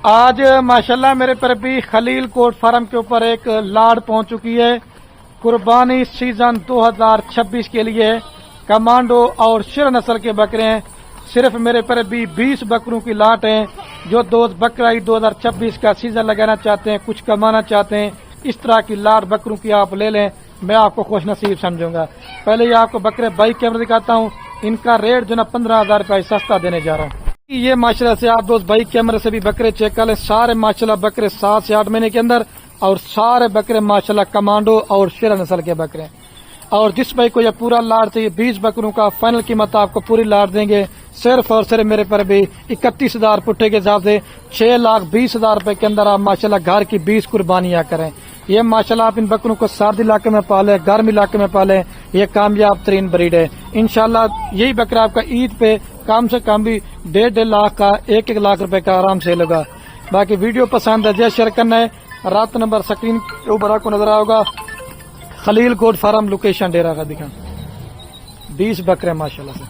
آج ماشاءاللہ میرے پر بھی خلیل کوٹ فارم کے اوپر ایک لاڑ پہنچ چکی ہے۔ قربانی سیزن 2026 کے لیے کمانڈو اور شیر نسل کے بکرے ہیں۔ صرف میرے پر بھی 20 بکروں کی لاٹ ہیں جو بقرہ عید 2026 کا سیزن لگانا چاہتے ہیں، کچھ کمانا چاہتے ہیں، اس طرح کی لاٹ بکروں کی آپ لے لیں، میں آپ کو خوش نصیب سمجھوں گا۔ پہلے یہ آپ کو بکرے بائی کیمرے دکھاتا ہوں، ان کا ریٹ جو 15,000 روپے سستا دینے جا رہا ہوں۔ یہ ماشاءاللہ سے آپ دوست بائی کیمرے سے بھی بکرے چیک کر لیں، سارے ماشاءاللہ بکرے 7 سے 8 مہینے کے اندر، اور سارے بکرے ماشاءاللہ کمانڈو اور شیر نسل کے بکرے۔ اور جس بھائی کو یہ پورا لاٹ چاہیے 20 بکروں کا فائنل قیمت آپ کو پوری لاٹ دیں گے، صرف اور صرف میرے پر بھی 31,000 پٹھے کے حساب سے 6,20,000 روپے کے اندر آپ ماشاءاللہ گھر کی 20 قربانیاں کریں۔ یہ ماشاءاللہ آپ ان بکروں کو سرد علاقے میں پالیں، گرم علاقے میں پالیں، یہ کامیاب ترین بریڈ ہے۔ انشاءاللہ یہی بکرا آپ کا عید پہ کم سے کم بھی 1.5 لاکھ کا 1 لاکھ روپے کا آرام سے لگا۔ باقی ویڈیو پسند ہے شیئر کرنا ہے۔ رات نمبر سکرین کے اوپر آپ کو نظر آئے ہوگا، خلیل کوٹ فارم لوکیشن ڈیرا کا دکھا، 20 بکرے ماشاءاللہ سے۔